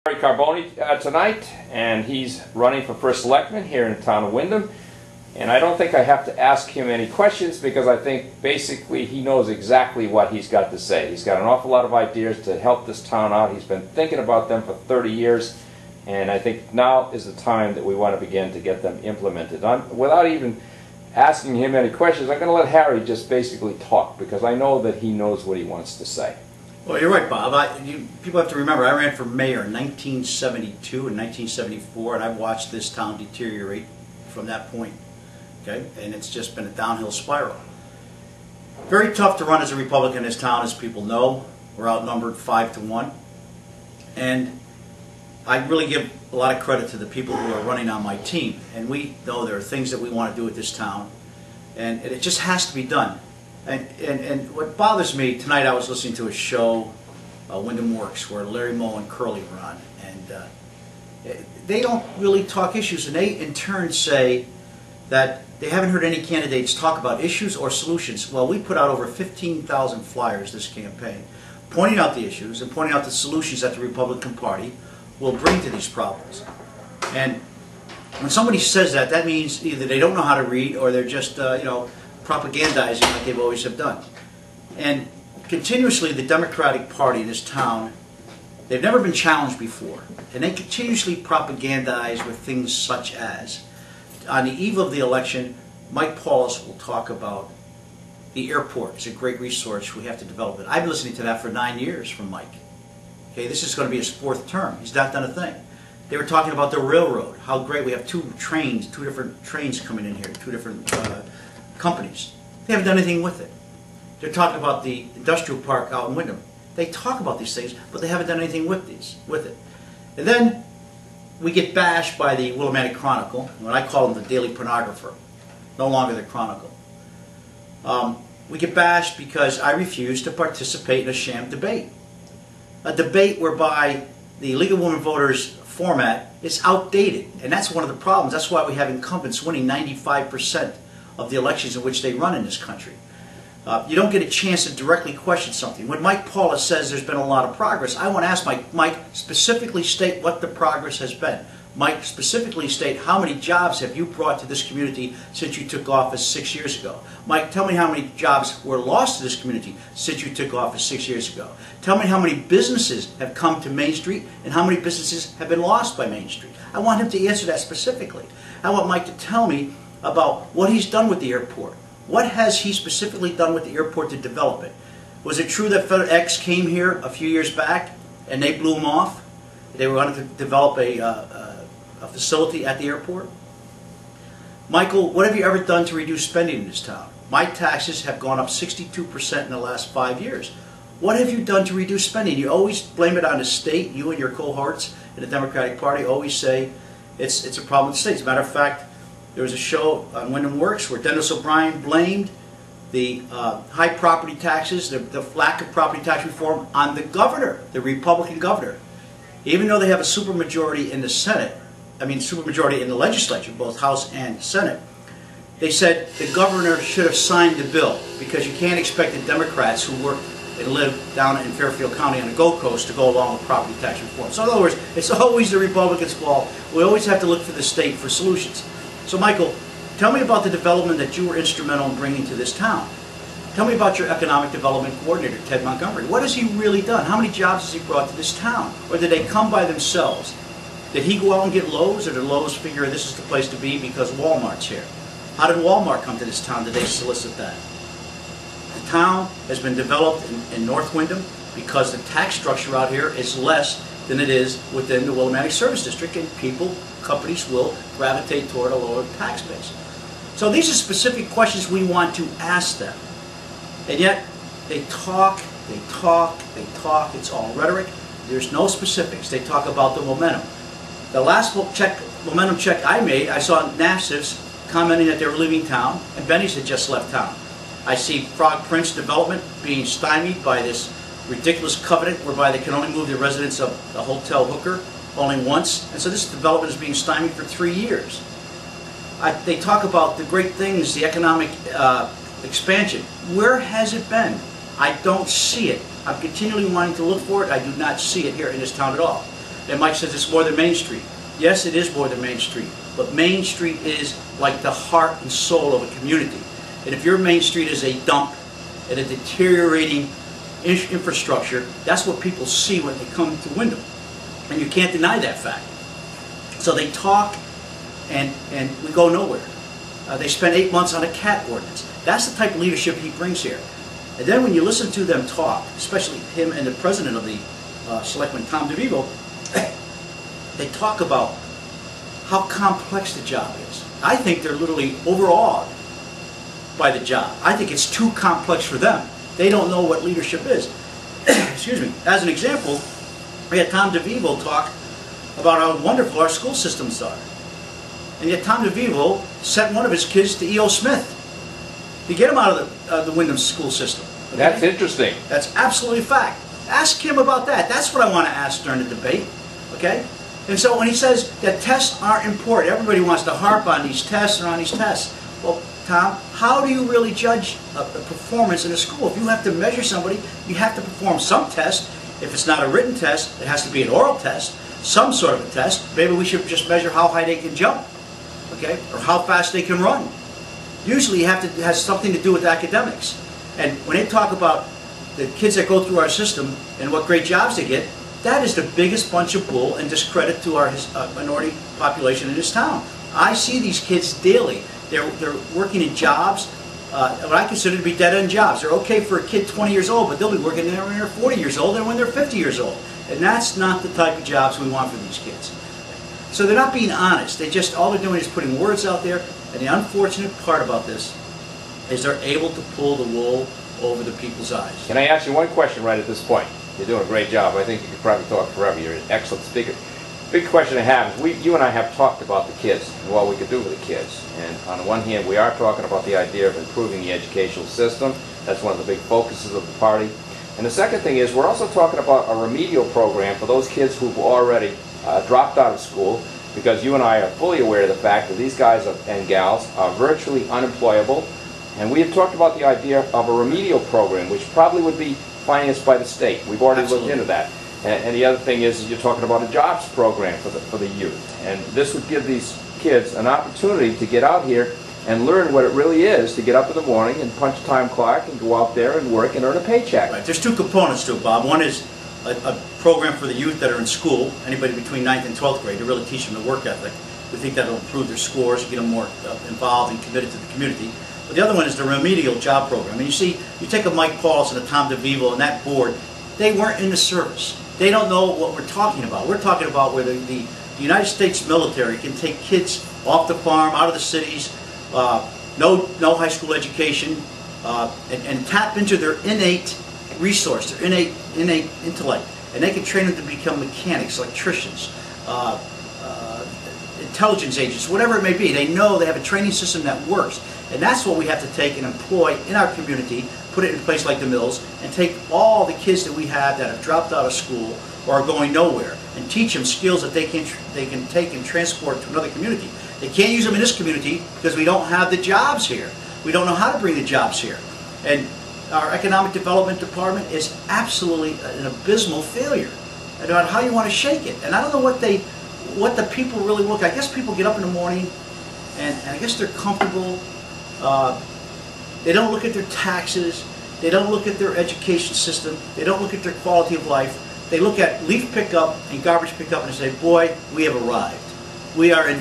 Carboni tonight, and he's running for first selectman here in the town of Windham. And I don't think I have to ask him any questions because I think basically he knows exactly what he's got to say. He's got an awful lot of ideas to help this town out. He's been thinking about them for 30 years, and I think now is the time that we want to begin to get them implemented. Without even asking him any questions, I'm going to let Harry just basically talk because I know that he knows what he wants to say. Well, you're right, Bob. People have to remember, I ran for mayor in 1972 and 1974, and I've watched this town deteriorate from that point. Okay, and it's just been a downhill spiral. Very tough to run as a Republican in this town, as people know. We're outnumbered 5-1, and I really give a lot of credit to the people who are running on my team. And we know there are things that we want to do with this town, and it just has to be done. And what bothers me, tonight I was listening to a show, Windham Works, where Larry Moe and Curly were on, and they don't really talk issues, and they in turn say that they haven't heard any candidates talk about issues or solutions. Well, we put out over 15,000 flyers this campaign, pointing out the issues and pointing out the solutions that the Republican Party will bring to these problems. And when somebody says that, that means either they don't know how to read or they're just, propagandizing like they've always have done. And continuously the Democratic Party in this town, they've never been challenged before, and they continuously propagandize with things such as, on the eve of the election, Mike Paulus will talk about the airport. It's a great resource, we have to develop it. I've been listening to that for 9 years from Mike. Okay, this is going to be his 4th term. He's not done a thing. They were talking about the railroad, how great we have two different trains coming in here, 2 different companies. They haven't done anything with it. They're talking about the industrial park out in Windham. They talk about these things, but they haven't done anything with it. And then we get bashed by the Willimantic Chronicle, when I call them the daily pornographer, no longer the Chronicle. We get bashed because I refuse to participate in a sham debate. A debate whereby the League of Women Voters format is outdated, and that's one of the problems. That's why we have incumbents winning 95% of the elections in which they run in this country. You don't get a chance to directly question something. When Mike Paulus says there's been a lot of progress, I want to ask Mike, specifically state what the progress has been. Mike, specifically state how many jobs have you brought to this community since you took office 6 years ago. Mike, tell me how many jobs were lost to this community since you took office 6 years ago. Tell me how many businesses have come to Main Street and how many businesses have been lost by Main Street. I want him to answer that specifically. I want Mike to tell me about what he's done with the airport. What has he specifically done with the airport to develop it? Was it true that FedEx came here a few years back and they blew him off? They were going to develop a facility at the airport? Michael, what have you ever done to reduce spending in this town? My taxes have gone up 62% in the last 5 years. What have you done to reduce spending? You always blame it on the state. You and your cohorts in the Democratic Party always say it's a problem with the state. As a matter of fact, there was a show on Windham Works where Dennis O'Brien blamed the high property taxes, the lack of property tax reform on the governor, the Republican governor. Even though they have a supermajority in the Senate, supermajority in the legislature, both House and Senate, they said the governor should have signed the bill because you can't expect the Democrats who work and live down in Fairfield County on the Gold Coast to go along with property tax reform. So in other words, it's always the Republicans' fault. We always have to look for the state for solutions. So Michael, tell me about the development that you were instrumental in bringing to this town. Tell me about your economic development coordinator, Ted Montgomery. What has he really done? How many jobs has he brought to this town? Or did they come by themselves? Did he go out and get Lowe's, or did Lowe's figure this is the place to be because Walmart's here? How did Walmart come to this town? Did they solicit that? The town has been developed in North Windham because the tax structure out here is less than it is within the Willimantic Service District, and companies will gravitate toward a lower tax base. So these are specific questions we want to ask them. And yet, they talk, it's all rhetoric. There's no specifics. They talk about the momentum. The last momentum check I made, I saw NAFSIS commenting that they were leaving town, and Benny's had just left town. I see Frog Prince development being stymied by this ridiculous covenant whereby they can only move the residents of the hotel hooker only once, and so this development is being stymied for 3 years. They talk about the great things, the economic expansion. Where has it been? I don't see it. I'm continually wanting to look for it. I do not see it here in this town at all. And Mike says it's more than Main Street. Yes, it is more than Main Street. But Main Street is like the heart and soul of a community. And if your Main Street is a dump and a deteriorating infrastructure, that's what people see when they come to Windham. And you can't deny that fact. So they talk and we go nowhere. They spent 8 months on a cat ordinance. That's the type of leadership he brings here. And then when you listen to them talk, especially him and the president of the Selectman, Tom DeVivo, they talk about how complex the job is. I think they're literally overawed by the job. I think it's too complex for them. They don't know what leadership is. Excuse me. As an example, we had Tom DeVivo talk about how wonderful our school systems are. And yet Tom DeVivo sent one of his kids to E.O. Smith to get him out of the Windham school system. Okay? That's interesting. That's absolutely a fact. Ask him about that. That's what I want to ask during the debate. Okay? And so when he says that tests aren't important, everybody wants to harp on these tests and on these tests. Well, Tom, how do you really judge a performance in a school? If you have to measure somebody, you have to perform some test. If it's not a written test, it has to be an oral test, some sort of a test. Maybe we should just measure how high they can jump, okay, or how fast they can run. Usually it has something to do with academics. And when they talk about the kids that go through our system and what great jobs they get, that is the biggest bunch of bull and discredit to our minority population in this town. I see these kids daily. They're working in jobs, what I consider to be dead-end jobs. They're okay for a kid 20 years old, but they'll be working there when they're 40 years old and when they're 50 years old. And that's not the type of jobs we want for these kids. So they're not being honest. All they're doing is putting words out there. And the unfortunate part about this is they're able to pull the wool over the people's eyes. Can I ask you one question right at this point? You're doing a great job. I think you could probably talk forever. You're an excellent speaker. Big question I have is, you and I have talked about the kids and what we could do with the kids. And on the one hand, we are talking about the idea of improving the educational system. That's one of the big focuses of the party. And the second thing is, we're also talking about a remedial program for those kids who've already dropped out of school, because you and I are fully aware of the fact that these guys and gals are virtually unemployable. And we have talked about the idea of a remedial program, which probably would be financed by the state. We've already looked into that. And the other thing is, you're talking about a jobs program for the youth. And this would give these kids an opportunity to get out here and learn what it really is to get up in the morning and punch a time clock and go out there and work and earn a paycheck. Right. There's two components to it, Bob. One is a program for the youth that are in school, anybody between 9th and 12th grade, to really teach them the work ethic. We think that will improve their scores, get them more involved and committed to the community. But the other one is the remedial job program. And you see, you take a Mike Paulson, a Tom DeVivo, and that board, they weren't in the service. They don't know what we're talking about. We're talking about where the United States military can take kids off the farm, out of the cities, no high school education, and tap into their innate resource, their innate intellect. And they can train them to become mechanics, electricians, intelligence agents, whatever it may be. They know they have a training system that works. And that's what we have to take and employ in our community, put it in a place like the Mills, and take all the kids that we have that have dropped out of school or are going nowhere and teach them skills that they can take and transport to another community. They can't use them in this community because we don't have the jobs here. We don't know how to bring the jobs here. And our economic development department is absolutely an abysmal failure about how you want to shake it. And I don't know what the people really look. I guess people get up in the morning and I guess they're comfortable. They don't look at their taxes. They don't look at their education system. They don't look at their quality of life. They look at leaf pickup and garbage pickup and say, boy, we have arrived. We are in